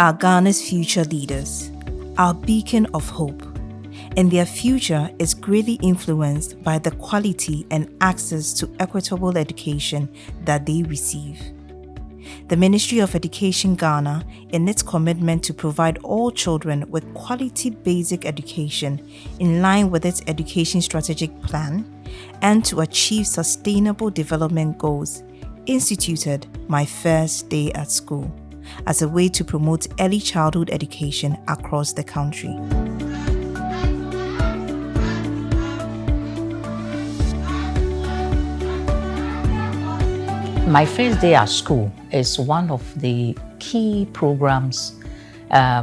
are Ghana's future leaders, our beacon of hope, and their future is greatly influenced by the quality and access to equitable education that they receive. The Ministry of Education Ghana, in its commitment to provide all children with quality basic education in line with its education strategic plan and to achieve sustainable development goals, instituted My First Day at School as a way to promote early childhood education across the country. My First Day at School is one of the key programs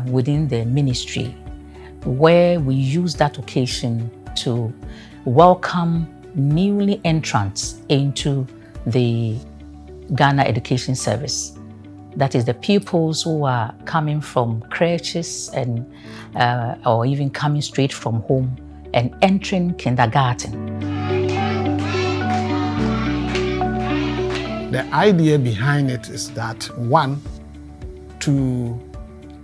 within the ministry where we use that occasion to welcome newly entrants into the Ghana Education Service. That is the pupils who are coming from creches and or even coming straight from home and entering kindergarten. The idea behind it is that, one, to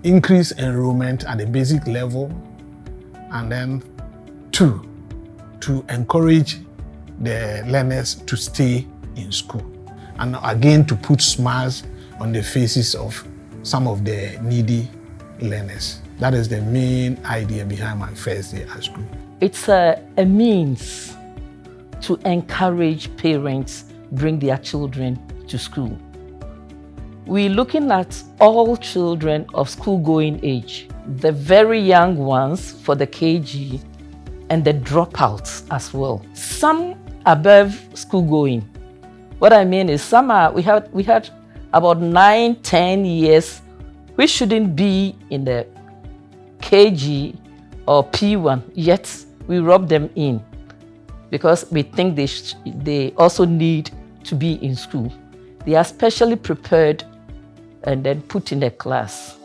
increase enrollment at the basic level, and then two, to encourage the learners to stay in school, and again to put smiles on the faces of some of the needy learners. That is the main idea behind My First Day at School. It's a means to encourage parents bring their children to school. We're looking at all children of school-going age, the very young ones for the KG and the dropouts as well. Some above school-going. What I mean is we had about 9-10 years which shouldn't be in the KG or P1, yet we rub them in because we think they also need to be in school. They are specially prepared and then put in a class.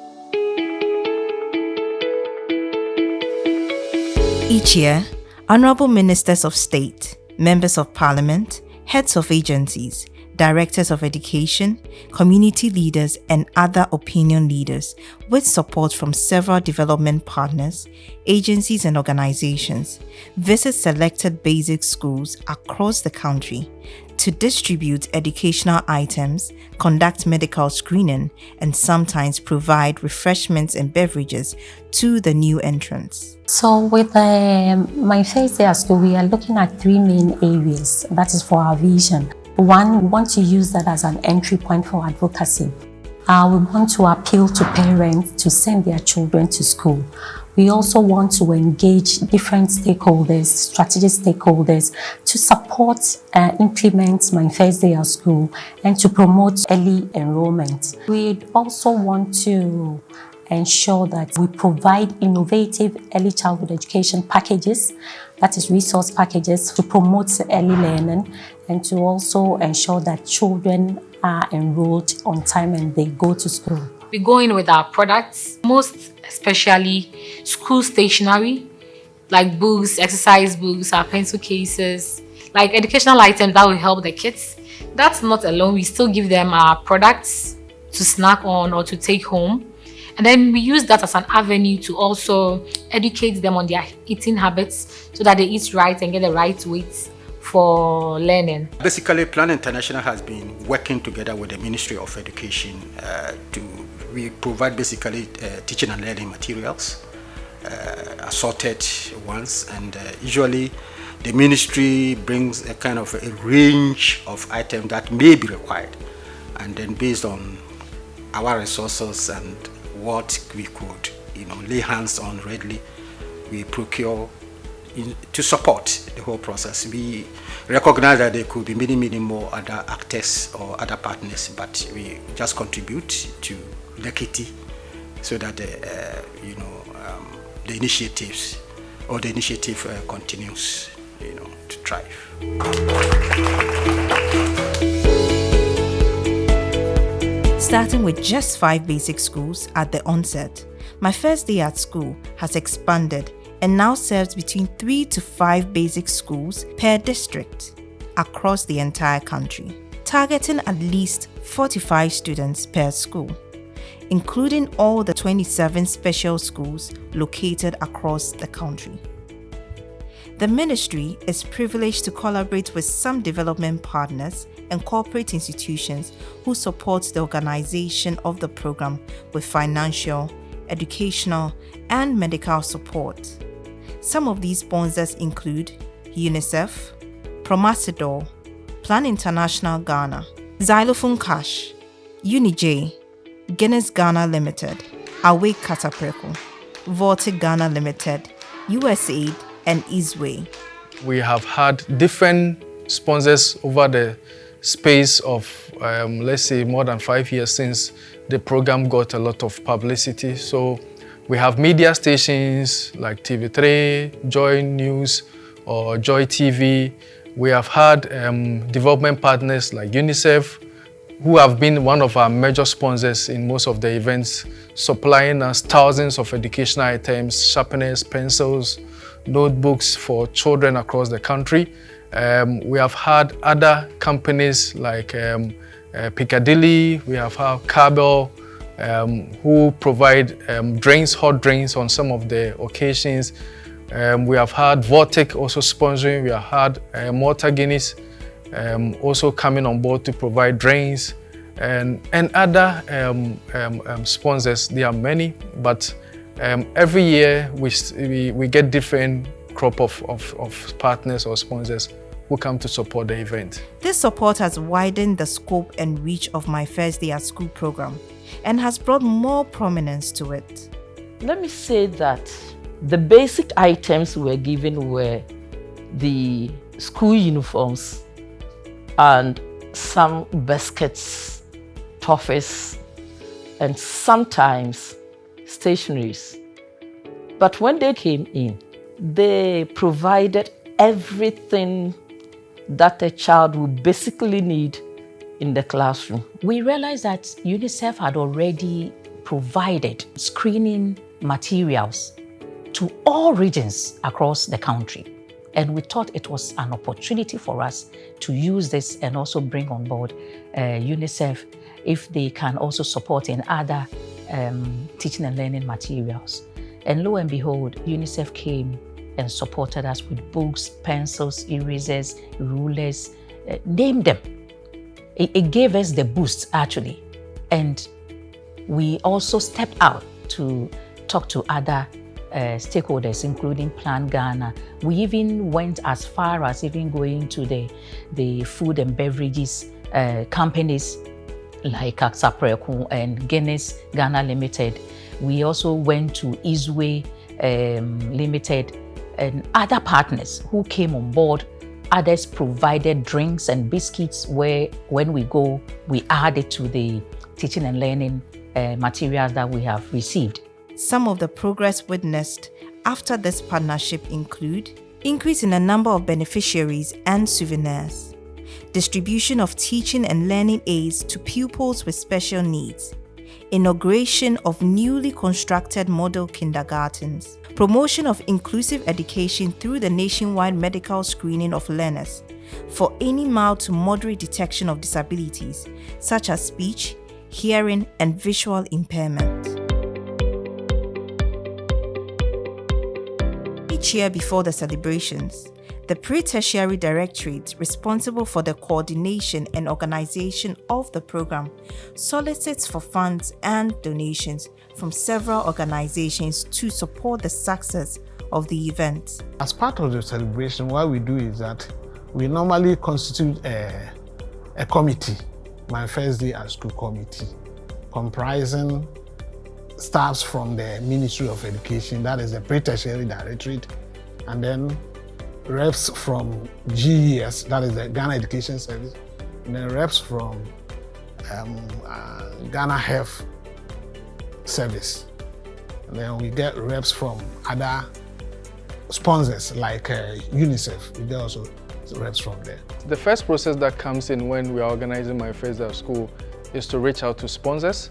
Each year, honorable ministers of state, members of parliament, heads of agencies, directors of education, community leaders, and other opinion leaders, with support from several development partners, agencies, and organizations, visit selected basic schools across the country to distribute educational items, conduct medical screening, and sometimes provide refreshments and beverages to the new entrants. So with My First Day at School, we are looking at three main areas. That is for our vision. One, we want to use that as an entry point for advocacy. We want to appeal to parents to send their children to school. We also want to engage different stakeholders, strategic stakeholders, to support implement My First Day at School and to promote early enrollment. We also want to ensure that we provide innovative early childhood education packages, that is resource packages, to promote early learning and to also ensure that children are enrolled on time and they go to school. We go in with our products, most especially school stationery, like books, exercise books, our pencil cases, like educational items that will help the kids. That's not alone, we still give them our products to snack on or to take home. And then we use that as an avenue to also educate them on their eating habits so that they eat right and get the right weight for learning. Basically, Plan International has been working together with the Ministry of Education we provide basically teaching and learning materials, assorted ones, and usually the ministry brings a kind of a range of items that may be required, and then based on our resources and what we could lay hands on readily, we procure to support the whole process. We recognize that there could be many more other actors or other partners, but we just contribute to the kitty so that the initiative continues to thrive. Starting with just 5 basic schools at the onset, My First Day at School has expanded and now serves between 3 to 5 basic schools per district across the entire country, targeting at least 45 students per school. including all the 27 special schools located across the country. The ministry is privileged to collaborate with some development partners and corporate institutions who support the organization of the program with financial, educational, and medical support. Some of these sponsors include UNICEF, Promasidor, Plan International Ghana, Xylophone Cash, UniJ, Guinness Ghana Limited, Awake Katapreko, Vortic Ghana Limited, USAID, and Easeway. We have had different sponsors over the space of, let's say, more than 5 years since the program got a lot of publicity. So we have media stations like TV3, Joy News, or Joy TV. We have had development partners like UNICEF, who have been one of our major sponsors in most of the events, supplying us thousands of educational items, sharpeners, pencils, notebooks for children across the country. We have had other companies like Piccadilly, we have had Cabell, who provide drinks, hot drinks on some of the occasions. We have had Vortic also sponsoring, we have had Malta Guinness also coming on board to provide drinks, and other sponsors. There are many, but every year we get different crop of partners or sponsors who come to support the event. This support has widened the scope and reach of My First Day at School program and has brought more prominence to it. Let me say that the basic items we were given were the school uniforms and some biscuits, toffees, and sometimes stationaries. But when they came in, they provided everything that a child would basically need in the classroom. We realized that UNICEF had already provided screening materials to all regions across the country. And we thought it was an opportunity for us to use this and also bring on board UNICEF if they can also support in other teaching and learning materials. And lo and behold, UNICEF came and supported us with books, pencils, erasers, rulers, name them. It gave us the boost, actually. And we also stepped out to talk to other stakeholders, including Plan Ghana. We even went as far as even going to the food and beverages companies like Aksapreku and Guinness Ghana Limited. We also went to Easeway Limited and other partners who came on board. Others provided drinks and biscuits where when we go, we add it to the teaching and learning materials that we have received. Some of the progress witnessed after this partnership include increase in the number of beneficiaries and souvenirs, distribution of teaching and learning aids to pupils with special needs, inauguration of newly constructed model kindergartens, promotion of inclusive education through the nationwide medical screening of learners for any mild to moderate detection of disabilities such as speech, hearing, and visual impairment. Each year before the celebrations, the Pre-Tertiary Directorate, responsible for the coordination and organization of the program, solicits for funds and donations from several organizations to support the success of the event. As part of the celebration, what we do is that we normally constitute a committee, My First Day at School committee, comprising staffs from the Ministry of Education, that is the Pre-Tertiary Directorate, and then reps from GES, that is the Ghana Education Service, and then reps from Ghana Health Service. And then we get reps from other sponsors like UNICEF. We get also reps from there. The first process that comes in when we are organizing My First Day at School is to reach out to sponsors,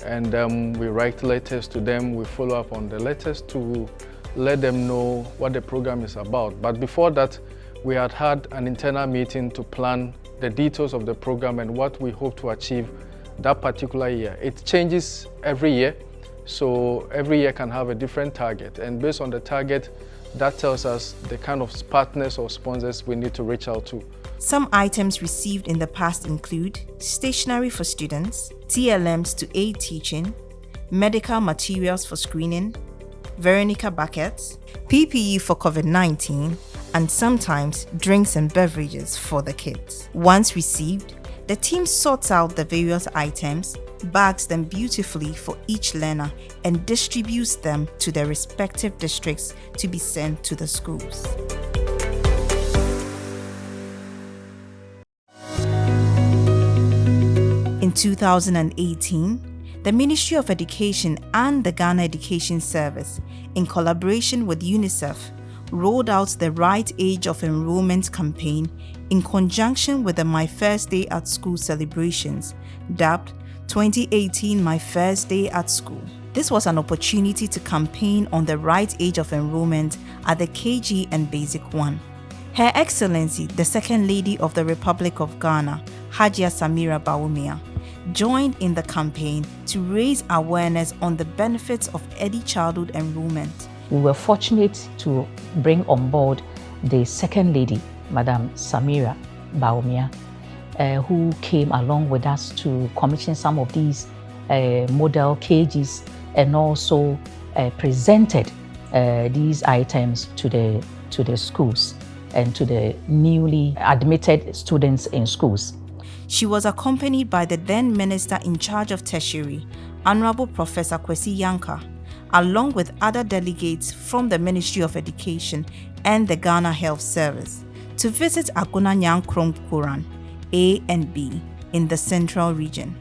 and we write letters to them. We follow up on the letters to let them know what the program is about. But before that, we had an internal meeting to plan the details of the program and what we hope to achieve that particular year. It changes every year, so every year can have a different target, and based on the target, that tells us the kind of partners or sponsors we need to reach out to. Some items received in the past include stationery for students, TLMs to aid teaching, medical materials for screening, Veronica buckets, PPE for COVID-19, and sometimes drinks and beverages for the kids. Once received, the team sorts out the various items, bags them beautifully for each learner, and distributes them to their respective districts to be sent to the schools. In 2018, the Ministry of Education and the Ghana Education Service, in collaboration with UNICEF, rolled out the Right Age of Enrollment campaign in conjunction with the My First Day at School celebrations, dubbed 2018 My First Day at School. This was an opportunity to campaign on the right age of enrollment at the KG and Basic 1. Her Excellency, the Second Lady of the Republic of Ghana, Hajia Samira Bawumia, joined in the campaign to raise awareness on the benefits of early childhood enrollment. We were fortunate to bring on board the Second Lady, Madam Samira Bawumia, who came along with us to commission some of these model KGs and also presented these items to the schools and to the newly admitted students in schools. She was accompanied by the then Minister in charge of Tertiary, Honorable Professor Kwesi Yanka, along with other delegates from the Ministry of Education and the Ghana Health Service, to visit Aguna Nyankrom Kuran, A and B, in the Central Region.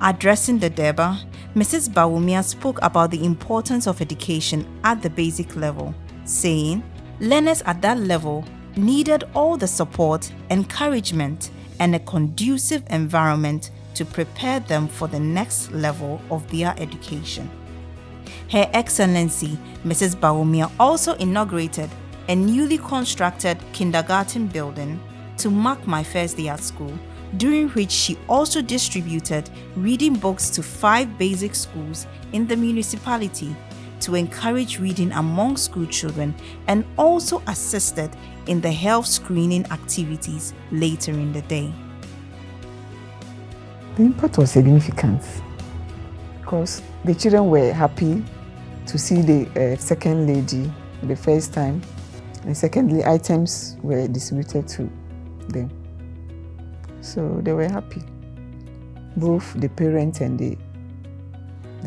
Addressing the Deba, Mrs. Bawumia spoke about the importance of education at the basic level, saying, learners at that level needed all the support, encouragement, and a conducive environment to prepare them for the next level of their education. Her Excellency, Mrs. Bawumia, also inaugurated a newly constructed kindergarten building to mark My First Day at School, during which she also distributed reading books to 5 basic schools in the municipality to encourage reading among school children, and also assisted in the health screening activities later in the day. The impact was significant because the children were happy to see the Second Lady the first time, and secondly, items were distributed to them. So they were happy, both the parents and the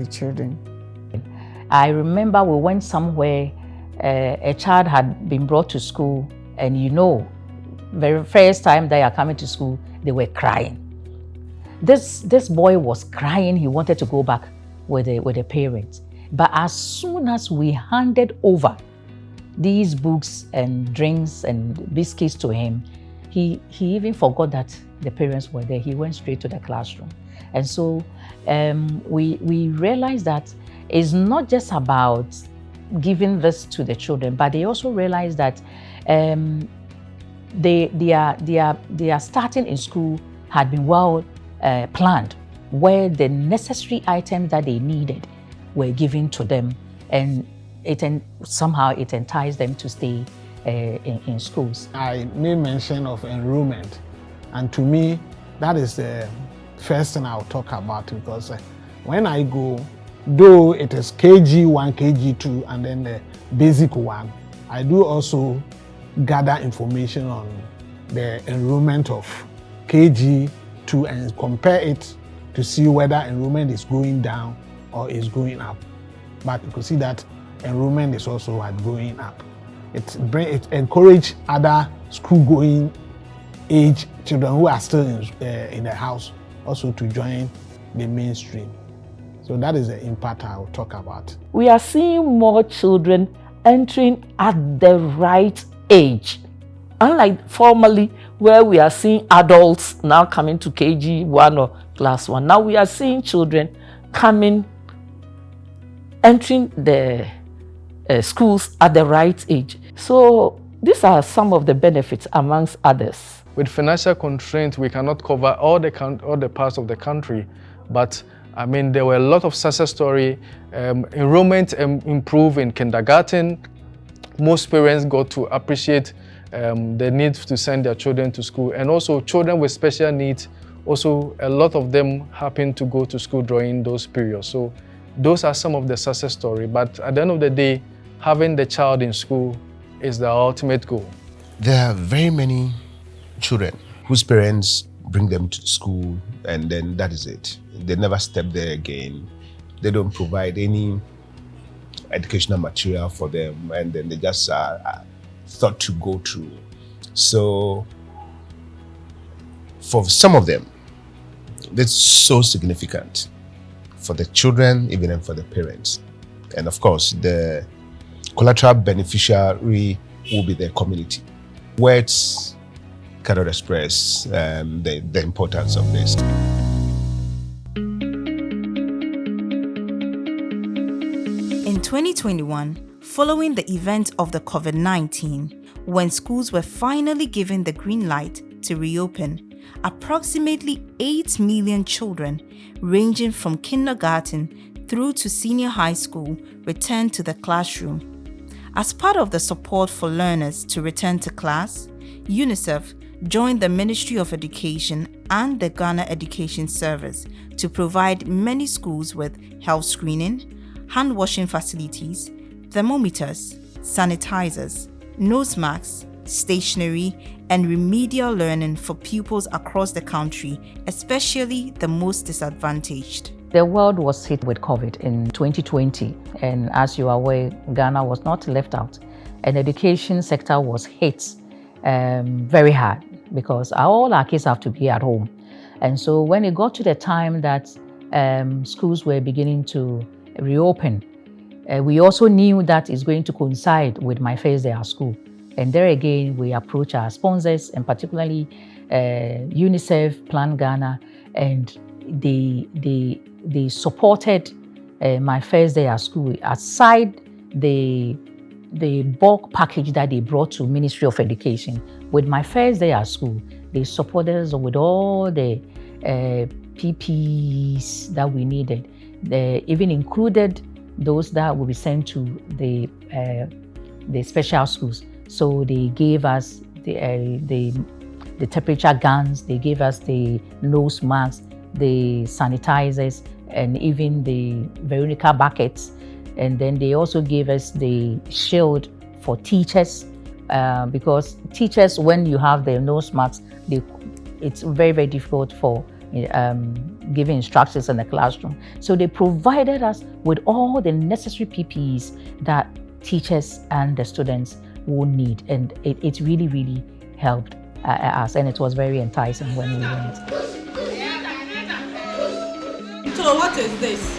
children. I remember we went somewhere, a child had been brought to school, and very first time they are coming to school, they were crying. This boy was crying, he wanted to go back with the parents. But as soon as we handed over these books and drinks and biscuits to him, he even forgot that the parents were there. He went straight to the classroom. And so we realized that it's not just about giving this to the children, but they also realize that their starting in school had been well planned, where the necessary items that they needed were given to them, and somehow it enticed them to stay in schools. I made mention of enrollment, and to me, that is the first thing I'll talk about, because when I go, though it is KG1, KG2, and then the basic one, I do also gather information on the enrollment of KG2 and compare it to see whether enrollment is going down or is going up. But you can see that enrollment is also going up. It encourages other school-going age children who are still in the house also to join the mainstream. So that is the impact I will talk about. We are seeing more children entering at the right age. Unlike formerly, where we are seeing adults now coming to KG1 or class 1, now we are seeing children entering the schools at the right age. So these are some of the benefits amongst others. with financial constraints, we cannot cover all the parts of the country. But I mean, there were a lot of success stories. Enrollment improved in kindergarten. Most parents got to appreciate the need to send their children to school. And also children with special needs, also a lot of them happened to go to school during those periods. So those are some of the success stories. But at the end of the day, having the child in school is the ultimate goal. There are very many children whose parents bring them to school and then that is it. They never step there again. They don't provide any educational material for them and then they just thought to go through. So for some of them, that's so significant for the children, even for the parents. And of course, the collateral beneficiary will be the community. Words cannot express the importance of this. In 2021, following the event of the COVID-19, when schools were finally given the green light to reopen, approximately 8 million children, ranging from kindergarten through to senior high school, returned to the classroom. As part of the support for learners to return to class, UNICEF joined the Ministry of Education and the Ghana Education Service to provide many schools with health screening, hand washing facilities, thermometers, sanitizers, nose masks, stationery, and remedial learning for pupils across the country, especially the most disadvantaged. The world was hit with COVID in 2020, and as you are aware, Ghana was not left out. And the education sector was hit very hard because all our kids have to be at home. And so when it got to the time that schools were beginning to reopen, we also knew that it's going to coincide with my first day at school. And there again, we approach our sponsors, and particularly UNICEF, Plan Ghana, and they supported my first day at school. Aside the bulk package that they brought to Ministry of Education, with my first day at school, they supported us with all the PPEs that we needed. They even included those that will be sent to the special schools. So they gave us the temperature guns, they gave us the nose masks, the sanitizers, and even the Veronica buckets. And then they also gave us the shield for teachers, because teachers, when you have their nose masks, it's very, very difficult for giving instructions in the classroom. So they provided us with all the necessary PPEs that teachers and the students will need. And it really, really helped us. And it was very enticing when we went. So what is this?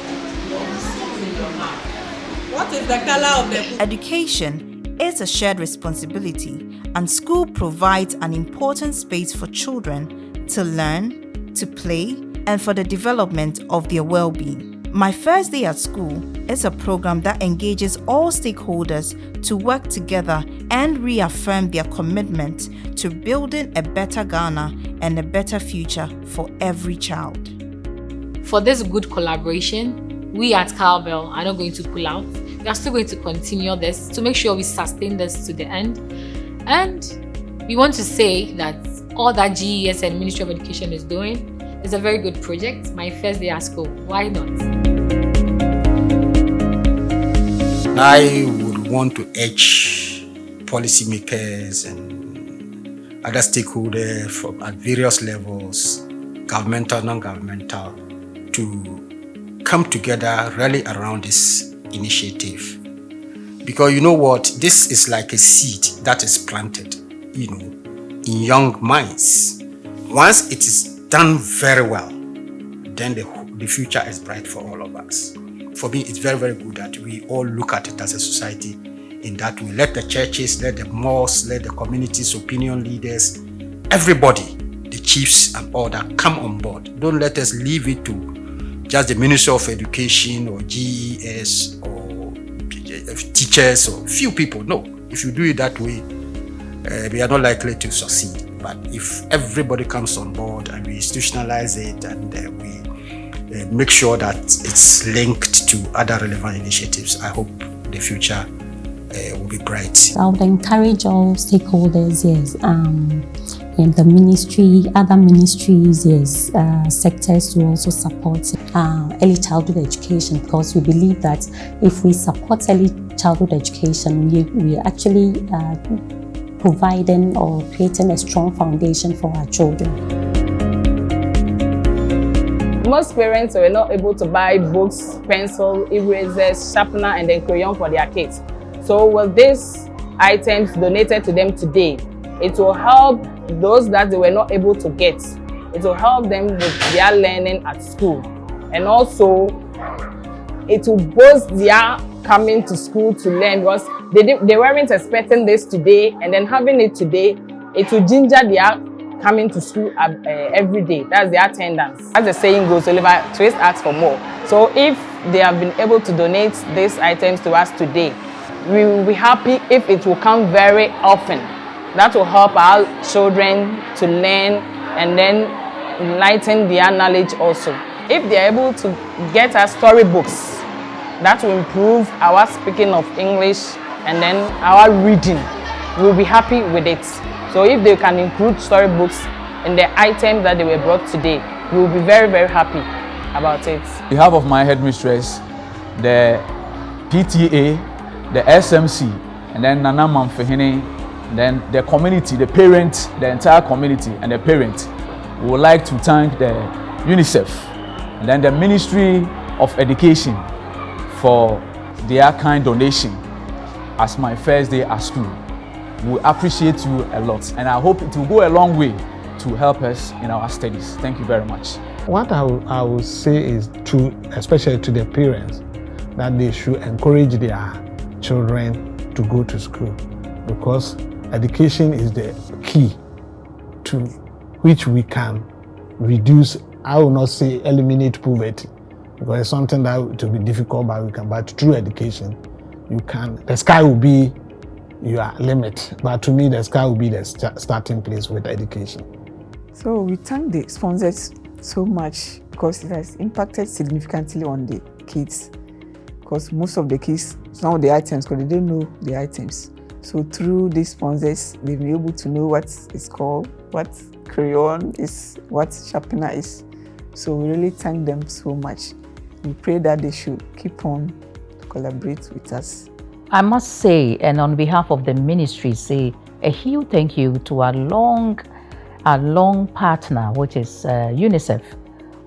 What is the color of the book? Education is a shared responsibility, and school provides an important space for children to learn, to play, and for the development of their well-being. My First Day at School is a program that engages all stakeholders to work together and reaffirm their commitment to building a better Ghana and a better future for every child. For this good collaboration, we at Cowbell are not going to pull out. We are still going to continue this to make sure we sustain this to the end. And we want to say that all that GES and Ministry of Education is doing is a very good project. My First Day at School, why not? I would want to urge policymakers and other stakeholders at various levels, governmental, non-governmental, to come together really around this initiative. Because you know what, this is like a seed that is planted, in young minds. Once it is done very well, then the future is bright for all of us. For me, it's very, very good that we all look at it as a society in that way. Let the churches, let the mosques, let the communities, opinion leaders, everybody, the chiefs and all that, come on board. Don't let us leave it to just the Ministry of Education or GES or teachers or few people. No, if you do it that way, we are not likely to succeed. But if everybody comes on board and we institutionalize it and we make sure that it's linked to other relevant initiatives, I hope the future will be bright. I would encourage all stakeholders, yes, in the ministry, other ministries, yes, sectors to also support early childhood education, because we believe that if we support early childhood education, we are actually providing or creating a strong foundation for our children. Most parents were not able to buy books, pencil, erasers, sharpener, and then crayon for their kids. So with these items donated to them today, it will help those that they were not able to get. It will help them with their learning at school. And also, it will boost their coming to school to learn, because they weren't expecting this today, and then having it today, it will ginger their coming to school every day. That's their attendance. As the saying goes, Oliver Twist asks for more. So if they have been able to donate these items to us today, we will be happy if it will come very often. That will help our children to learn and then enlighten their knowledge also. If they are able to get us storybooks, that will improve our speaking of English and then our reading. We'll be happy with it. So if they can include storybooks in the items that they were brought today, we will be very, very happy about it. On behalf of my headmistress, the PTA, the SMC, and then Nana Mamfehene, then the community, the parents, the entire community and the parents, we would like to thank the UNICEF and then the Ministry of Education for their kind donation as my first day at school. We appreciate you a lot, and I hope it will go a long way to help us in our studies. Thank you very much. What I will say is especially to the parents, that they should encourage their children to go to school, because education is the key to which we can reduce, I will not say eliminate poverty, because it's something that will be difficult, but through education, you can, the sky will be your limit, but to me the sky will be the starting place with education. So we thank the sponsors so much, because it has impacted significantly on the kids, because most of the kids, some of the items, because they don't know the items. So through these sponsors, they've been able to know what it's called, what crayon is, what sharpener is. So we really thank them so much. We pray that they should keep on to collaborate with us. I must say, and on behalf of the ministry, say a huge thank you to our long partner, which is UNICEF,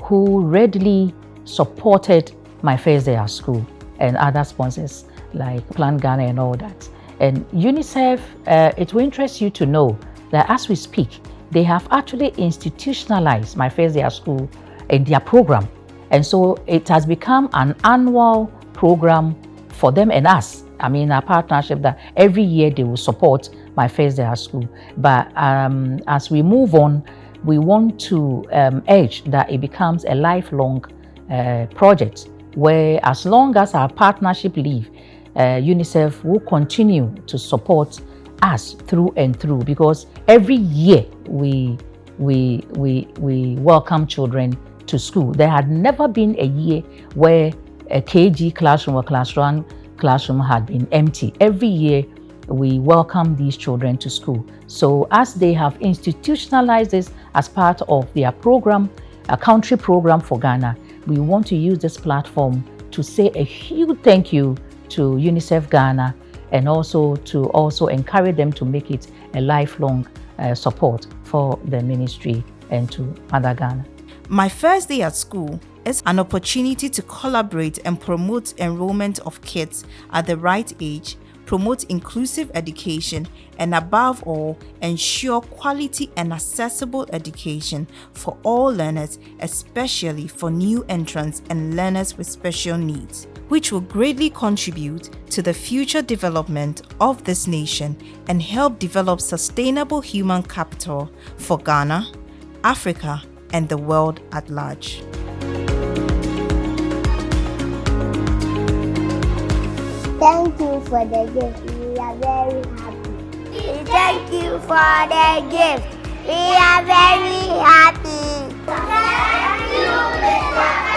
who readily supported my first day at school, and other sponsors like Plan Ghana and all that. And UNICEF, it will interest you to know that as we speak, they have actually institutionalized my first day at school in their program. And so it has become an annual program for them and us. I mean, a partnership that every year they will support my first day at school. But as we move on, we want to urge that it becomes a lifelong project, where as long as our partnership live, UNICEF will continue to support us through and through, because every year we welcome children to school. There had never been a year where a KG classroom or classroom had been empty. Every year we welcome these children to school. So as they have institutionalized this as part of their program, a country program for Ghana, we want to use this platform to say a huge thank you to UNICEF Ghana, and also to encourage them to make it a lifelong support for the ministry and to Mother Ghana. My first day at school is an opportunity to collaborate and promote enrollment of kids at the right age, promote inclusive education, and above all, ensure quality and accessible education for all learners, especially for new entrants and learners with special needs, which will greatly contribute to the future development of this nation and help develop sustainable human capital for Ghana, Africa, and the world at large. Thank you for the gift. We are very happy. Thank you for the gift. We are very happy. Thank you, Mr.